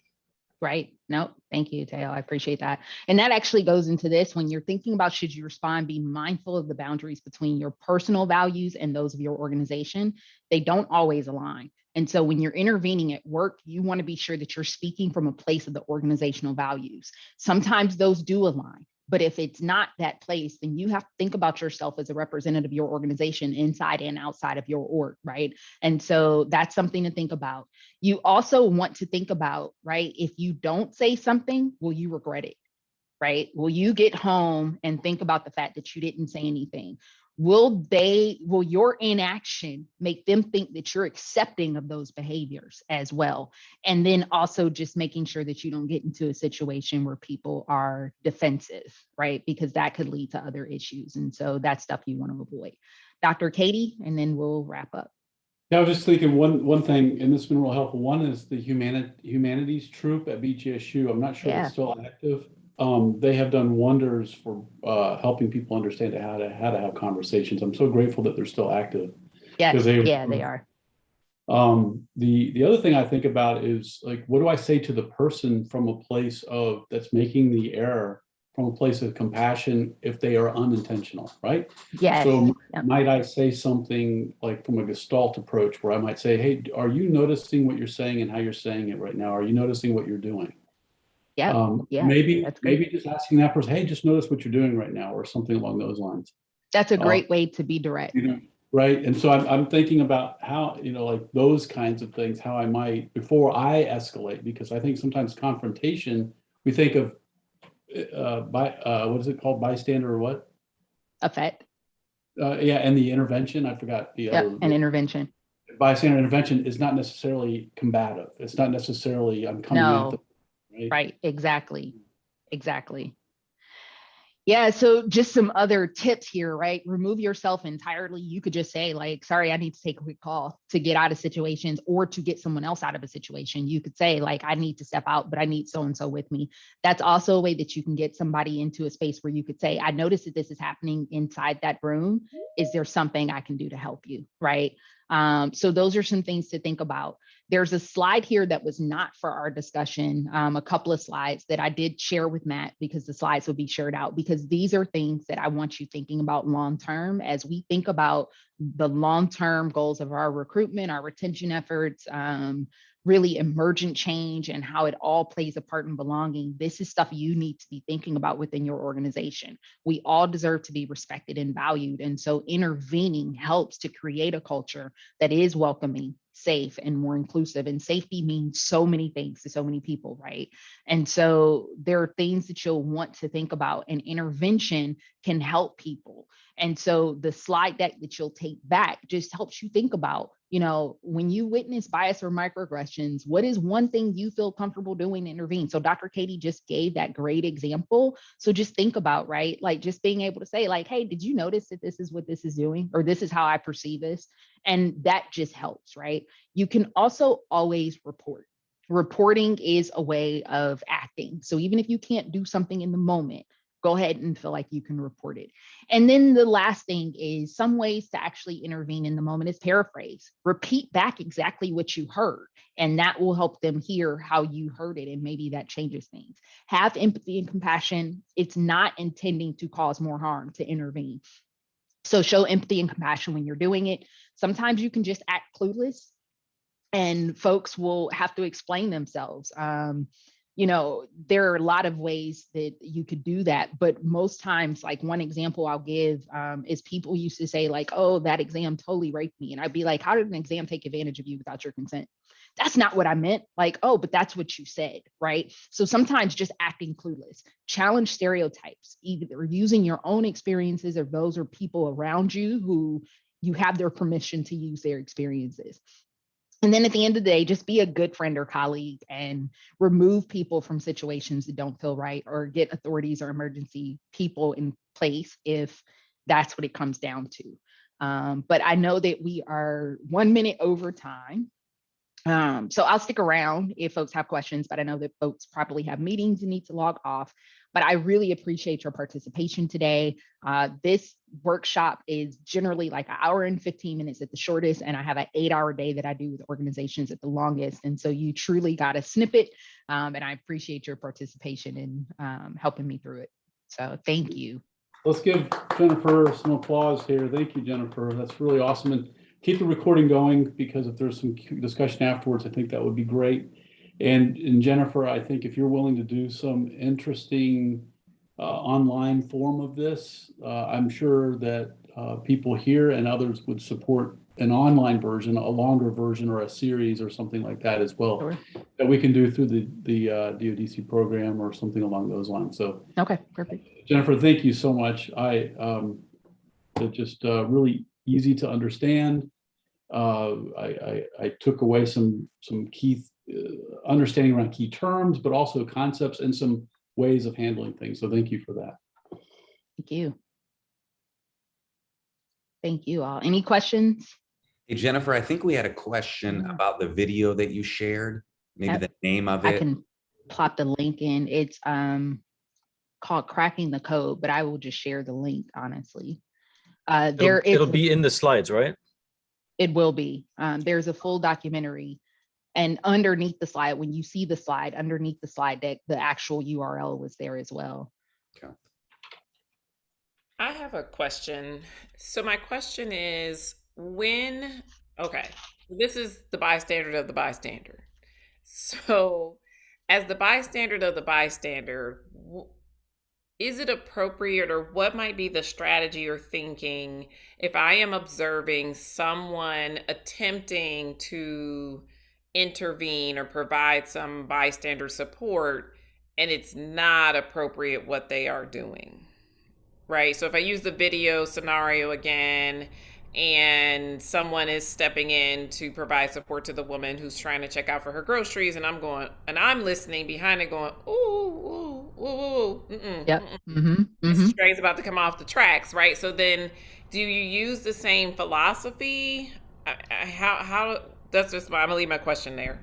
Right. No, thank you, Teo. I appreciate that. And that actually goes into this. When you're thinking about should you respond, be mindful of the boundaries between your personal values and those of your organization. They don't always align. And so when you're intervening at work, you want to be sure that you're speaking from a place of the organizational values. Sometimes those do align. But if it's not that place, then you have to think about yourself as a representative of your organization inside and outside of your org, right? And so that's something to think about. You also want to think about, right, if you don't say something, will you regret it, right? Will you get home and think about the fact that you didn't say anything? will your inaction make them think that you're accepting of those behaviors as well? And then also just making sure that you don't get into a situation where people are defensive, right? Because that could lead to other issues. And so that's stuff you want to avoid. Dr. Katie, and then we'll wrap up. Yeah, I was just thinking one thing, and this has been real helpful. One is the humanities troop at BGSU. I'm not sure Yeah. it's still active. They have done wonders for helping people understand how to have conversations. I'm so grateful that they're still active. Yes, they are. The other thing I think about is, like, what do I say to the person from a place of that's making the error, from a place of compassion if they are unintentional, right? Yes. So Yep. might I say something like from a Gestalt approach where I might say, hey, are you noticing what you're saying and how you're saying it right now? Are you noticing what you're doing? Yeah. Maybe that's great. maybe just asking that person, hey, just notice what you're doing right now, or something along those lines. That's a great way to be direct. Right. And so I'm thinking about how, like those kinds of things, how I might, before I escalate, because I think sometimes confrontation, we think of what is it called? Bystander or what? Effect. Yeah. And the intervention, I forgot the other. An intervention. Bystander intervention is not necessarily combative. It's not necessarily I'm coming at them. Right. Exactly. Yeah. So just some other tips here, right? Remove yourself entirely. You could just say, like, sorry, I need to take a quick call to get out of situations, or to get someone else out of a situation. You could say, like, I need to step out, but I need so-and-so with me. That's also a way that you can get somebody into a space where you could say, I noticed that this is happening inside that room. Is there something I can do to help you? Right. So those are some things to think about. There's a slide here that was not for our discussion, a couple of slides that I did share with Matt, because the slides will be shared out, because these are things that I want you thinking about long-term as we think about the long-term goals of our recruitment, our retention efforts, really emergent change, and how it all plays a part in belonging. This is stuff you need to be thinking about within your organization. We all deserve to be respected and valued. And so intervening helps to create a culture that is welcoming, safe, and more inclusive. And safety means so many things to so many people, right? And so there are things that you'll want to think about, and intervention can help people. And so the slide deck that you'll take back just helps you think about, when you witness bias or microaggressions, what is one thing you feel comfortable doing to intervene? So Dr. Katie just gave that great example. So just think about, right? Like just being able to say, like, hey, did you notice that this is what this is doing? Or this is how I perceive this? And that just helps, right? You can also always report. Reporting is a way of acting. So even if you can't do something in the moment, go ahead and feel like you can report it. And then the last thing is, some ways to actually intervene in the moment is paraphrase. Repeat back exactly what you heard, and that will help them hear how you heard it, and maybe that changes things. Have empathy and compassion. It's not intending to cause more harm to intervene. So show empathy and compassion when you're doing it. Sometimes you can just act clueless, and folks will have to explain themselves. There are a lot of ways that you could do that, but most times, like one example I'll give is people used to say, like, oh, that exam totally raped me. And I'd be like, how did an exam take advantage of you without your consent? That's not what I meant. Like, oh, but that's what you said, right? So sometimes just acting clueless. Challenge stereotypes, either using your own experiences or those are people around you who you have their permission to use their experiences. And then at the end of the day, just be a good friend or colleague and remove people from situations that don't feel right, or get authorities or emergency people in place if that's what it comes down to. But I know that we are 1 minute over time. So I'll stick around if folks have questions, but I know that folks probably have meetings and need to log off. But I really appreciate your participation today. This workshop is generally like 1 hour and 15 minutes at the shortest, and I have an 8-hour day that I do with organizations at the longest. And so you truly got a snippet, and I appreciate your participation in helping me through it. So thank you. Let's give Jennifer some applause here. Thank you, Jennifer. That's really awesome. And keep the recording going, because if there's some discussion afterwards, I think that would be great. And Jennifer, I think if you're willing to do some interesting online form of this, I'm sure that people here and others would support an online version, a longer version, or a series or something like that as well, Sure. that we can do through the DODC program or something along those lines. So okay, perfect. Jennifer, thank you so much. They're just really easy to understand. I took away some key understanding around key terms, but also concepts and some ways of handling things. So thank you for that. Thank you. Thank you all. Any questions? Hey, Jennifer, I think we had a question about the video that you shared, maybe Yep. the name of I it. can plop the link in. It's called Cracking the Code, but I will just share the link, honestly. It'll be in the slides, right? It will be. There's a full documentary, and underneath the slide, when you see the slide, underneath the slide deck, the actual URL was there as well. Okay. I have a question. So my question is, okay, this is the bystander of the bystander. So as the bystander of the bystander, is it appropriate, or what might be the strategy or thinking if I am observing someone attempting to intervene or provide some bystander support and it's not appropriate what they are doing? Right. So if I use the video scenario again, and someone is stepping in to provide support to the woman who's trying to check out for her groceries, and I'm listening behind it going, ooh, ooh, ooh, ooh, Yep. This train's about to come off the tracks, right? So then, do you use the same philosophy? How? That's just I'm gonna leave my question there.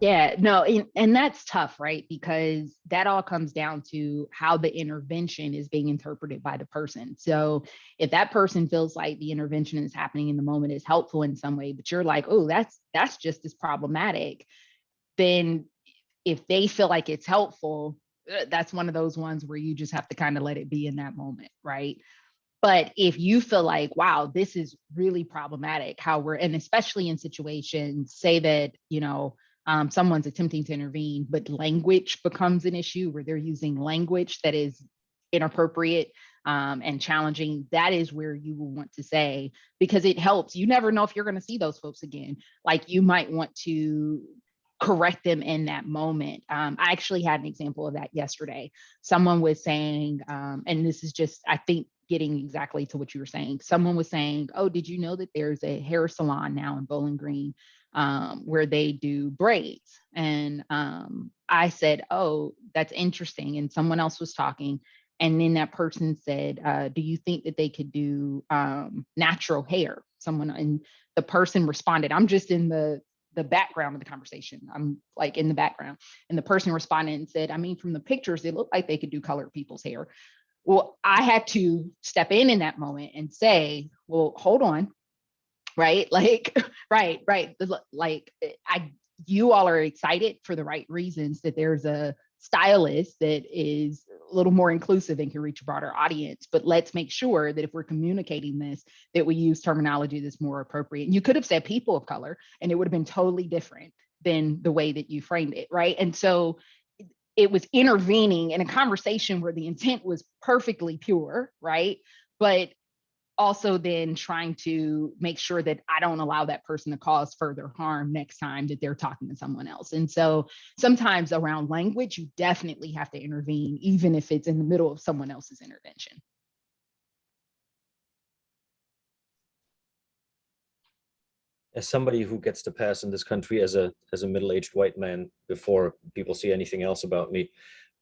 Yeah, no, and that's tough, right? Because that all comes down to how the intervention is being interpreted by the person. So if that person feels like the intervention is happening in the moment is helpful in some way, but you're like, oh, that's just as problematic, then if they feel like it's helpful, that's one of those ones where you just have to kind of let it be in that moment, right? But if you feel like, wow, this is really problematic, and especially in situations, say that, someone's attempting to intervene, but language becomes an issue where they're using language that is inappropriate and challenging, that is where you will want to say, because it helps. You never know if you're going to see those folks again. Like, you might want to correct them in that moment. I actually had an example of that yesterday. Someone was saying, and this is just, I think, getting exactly to what you were saying. Someone was saying, oh, did you know that there's a hair salon now in Bowling Green where they do braids? And I said, oh, that's interesting. And someone else was talking. And then that person said, do you think that they could do natural hair? And the person responded, I'm just in the background of the conversation. I'm like in the background. And the person responded and said, I mean, from the pictures, it looked like they could do colored people's hair. Well, I had to step in that moment and say, well, hold on, right? Like, right. Like, you all are excited for the right reasons that there's a stylist that is a little more inclusive and can reach a broader audience. But let's make sure that if we're communicating this, that we use terminology that's more appropriate. And you could have said people of color, and it would have been totally different than the way that you framed it, right? And so it was intervening in a conversation where the intent was perfectly pure, right? But also then trying to make sure that I don't allow that person to cause further harm next time that they're talking to someone else. And so sometimes around language, you definitely have to intervene, even if it's in the middle of someone else's intervention. As somebody who gets to pass in this country as a middle-aged white man before people see anything else about me,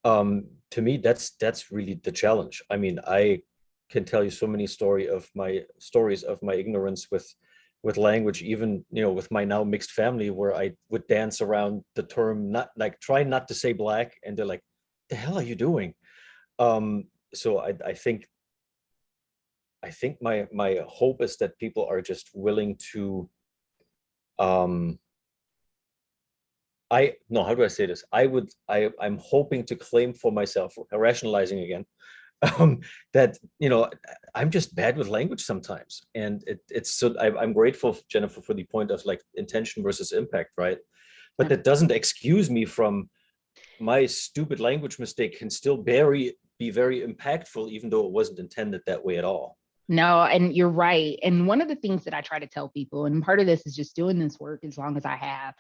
to me, that's really the challenge. I mean, I can tell you so many stories of my ignorance with language, even with my now mixed family, where I would dance around the term, try not to say black, and they're like, "The hell are you doing?" So I think my hope is that people are just willing to. How do I say this? I'm hoping to claim for myself, rationalizing again, that I'm just bad with language sometimes, and it's so I'm grateful, Jennifer, for the point of like intention versus impact, right? But that doesn't excuse me from my stupid language mistake can still be very impactful, even though it wasn't intended that way at all. No, and you're right. And one of the things that I try to tell people, and part of this is just doing this work as long as I have,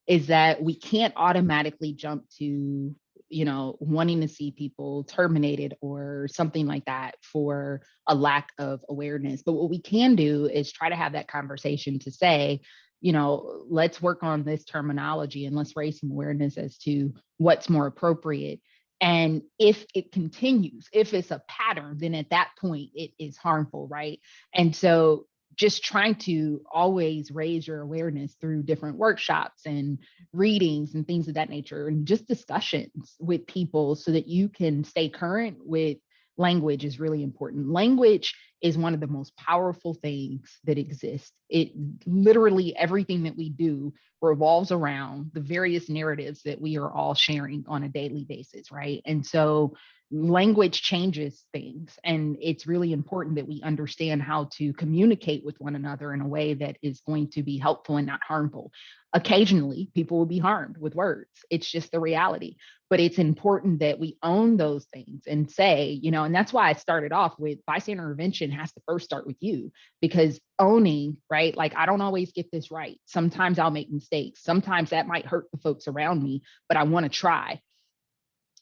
is that we can't automatically jump to wanting to see people terminated or something like that for a lack of awareness. But what we can do is try to have that conversation to say, let's work on this terminology and let's raise some awareness as to what's more appropriate. And if it continues, if it's a pattern, then at that point it is harmful, right? And so just trying to always raise your awareness through different workshops and readings and things of that nature, and just discussions with people so that you can stay current with language is really important. Language is one of the most powerful things that exist. It literally, everything that we do revolves around the various narratives that we are all sharing on a daily basis, right? And so language changes things, and it's really important that we understand how to communicate with one another in a way that is going to be helpful and not harmful. Occasionally, people will be harmed with words. It's just the reality. But it's important that we own those things and say, and that's why I started off with bystander intervention has to first start with you, because owning, right? Like, I don't always get this right. Sometimes I'll make mistakes. Sometimes that might hurt the folks around me, but I want to try.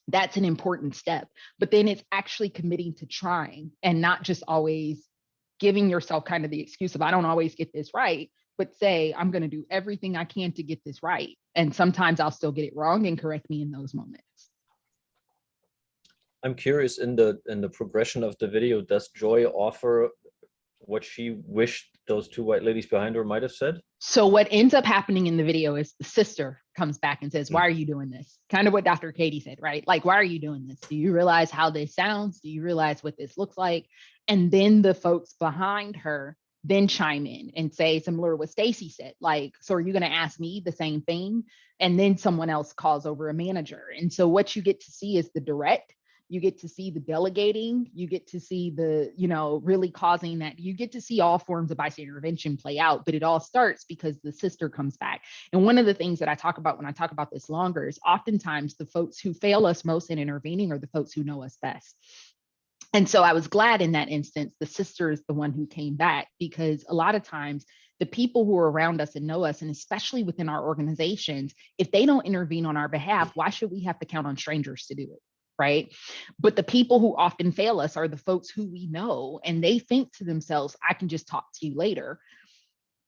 That's an important step. But then it's actually committing to trying and not just always giving yourself kind of the excuse of, I don't always get this right, but say, I'm going to do everything I can to get this right. And sometimes I'll still get it wrong, and correct me in those moments. I'm curious, in the progression of the video, does Joy offer what she wished those two white ladies behind her might have said? So what ends up happening in the video is the sister comes back and says, why are you doing this? Kind of what Dr. Katie said, right? Like, why are you doing this? Do you realize how this sounds? Do you realize what this looks like? And then the folks behind her then chime in and say similar to what Stacy said, like, so are you going to ask me the same thing? And then someone else calls over a manager. And so what you get to see is the direct. You get to see the delegating, you get to see the, really causing that, you get to see all forms of bystander intervention play out, but it all starts because the sister comes back. And one of the things that I talk about when I talk about this longer is oftentimes the folks who fail us most in intervening are the folks who know us best. And so I was glad in that instance, the sister is the one who came back, because a lot of times the people who are around us and know us, and especially within our organizations, if they don't intervene on our behalf, why should we have to count on strangers to do it? Right? But the people who often fail us are the folks who we know, and they think to themselves, I can just talk to you later.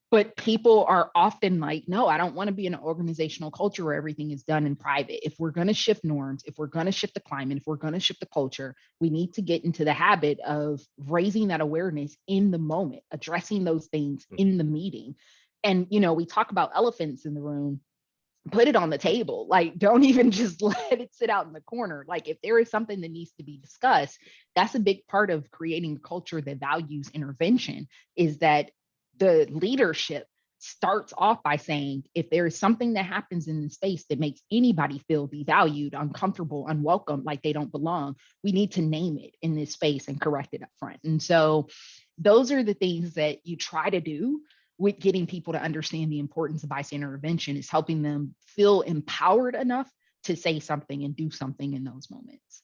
But people are often like, no, I don't want to be in an organizational culture where everything is done in private. If we're going to shift norms, if we're going to shift the climate, if we're going to shift the culture, we need to get into the habit of raising that awareness in the moment, addressing those things in the meeting. And, we talk about elephants in the room. Put it on the table. Like, don't even just let it sit out in the corner. Like, if there is something that needs to be discussed, that's a big part of creating a culture that values intervention, is that the leadership starts off by saying, if there is something that happens in the space that makes anybody feel devalued, uncomfortable, unwelcome, like they don't belong, we need to name it in this space and correct it up front. And so those are the things that you try to do with getting people to understand the importance of bystander intervention, is helping them feel empowered enough to say something and do something in those moments.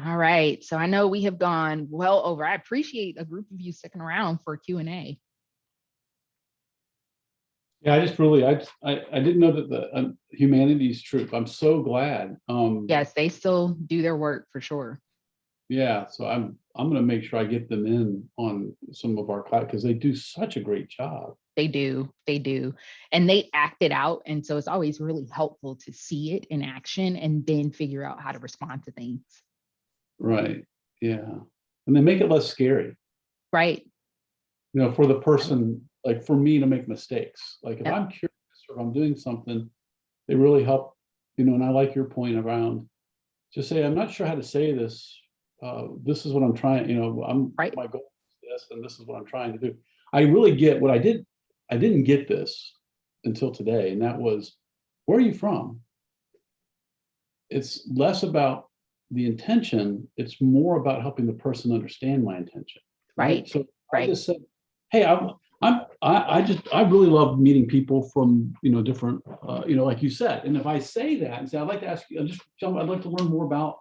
All right, so I know we have gone well over. I appreciate a group of you sticking around for Q&A. Yeah, I didn't know that the humanities troop. I'm so glad. Yes, they still do their work for sure. Yeah, so I'm going to make sure I get them in on some of our class, because they do such a great job. They do, and they act it out, and so it's always really helpful to see it in action and then figure out how to respond to things. Right. Yeah, and they make it less scary. Right. For the person, like for me to make mistakes. Like if Yep. I'm curious or if I'm doing something, they really help. And I like your point around just say, I'm not sure how to say this. This is what I'm trying, Right. my goal is this, and this is what I'm trying to do. I really get what I did. I didn't get this until today. And that was, where are you from? It's less about the intention. It's more about helping the person understand my intention. Right. So Right. I just said, hey, I really love meeting people from, different, like you said. And if I say that and say, I'd like to ask you, I'd like to learn more about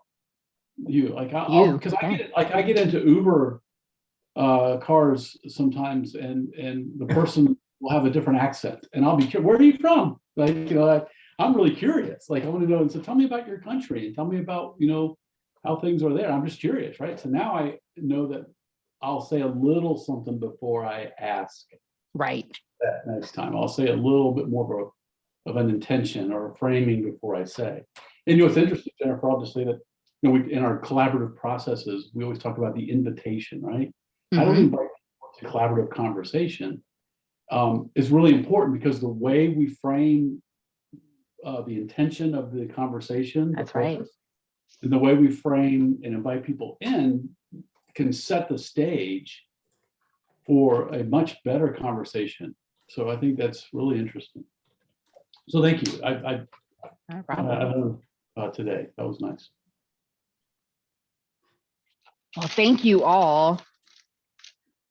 you, like because I get into Uber cars sometimes, and the person will have a different accent, and I'll be, where are you from? Like, I'm really curious. Like, I want to know. So tell me about your country and tell me about, how things are there. I'm just curious, right? So now I know that I'll say a little something before I ask. Right. That next time I'll say a little bit more of an intention or a framing before I say. And what's interesting, Jennifer, I'll just say that, we, in our collaborative processes, we always talk about the invitation, right? How do we invite people to collaborative conversation is really important, because the way we frame the intention of the conversation, That's right, and the way we frame and invite people in can set the stage for a much better conversation. So I think that's really interesting. So thank you. I learned today. That was nice. Well, thank you all.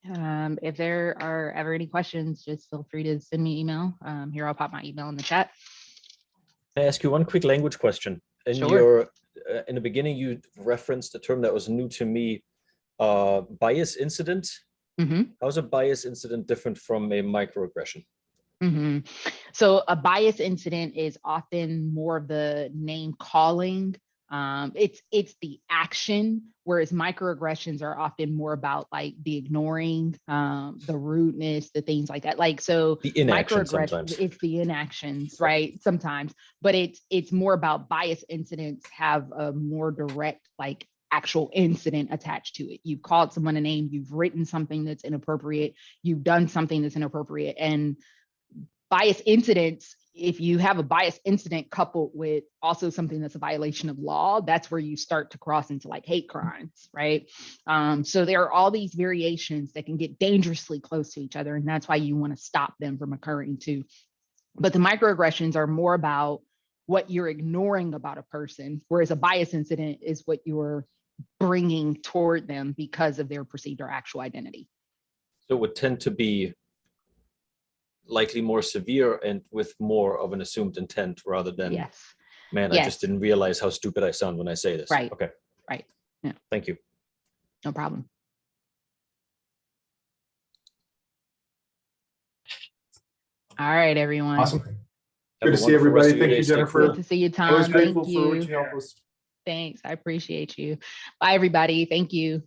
If there are ever any questions, just feel free to send me an email. Here, I'll pop my email in the chat. Can I ask you one quick language question? In Sure. in the beginning, you referenced a term that was new to me, bias incident. How is a bias incident different from a microaggression? So a bias incident is often more of the name calling. It's the action, whereas microaggressions are often more about like the ignoring, the rudeness, the things like that. Like, so The inaction microaggressions, sometimes. it's the inactions, right? Sometimes, but it's more about bias incidents have a more direct, like, actual incident attached to it. You've called someone a name, you've written something that's inappropriate, you've done something that's inappropriate. And bias incidents, if you have a bias incident coupled with also something that's a violation of law, that's where you start to cross into like hate crimes, right? So there are all these variations that can get dangerously close to each other, and that's why you want to stop them from occurring too. But the microaggressions are more about what you're ignoring about a person, whereas a bias incident is what you're bringing toward them because of their perceived or actual identity. So it would tend to be likely more severe and with more of an assumed intent rather than, Yes. man, Yes. I just didn't realize how stupid I sound when I say this. Right. Okay. Right. Yeah. Thank you. No problem. All right, everyone. Awesome. Have Good a to see wonderful rest everybody. of your Thank day. you, Stay Jennifer. Good to see you, Tom. Always Thank grateful for what you. you help us. Thanks. I appreciate you. Bye, everybody. Thank you.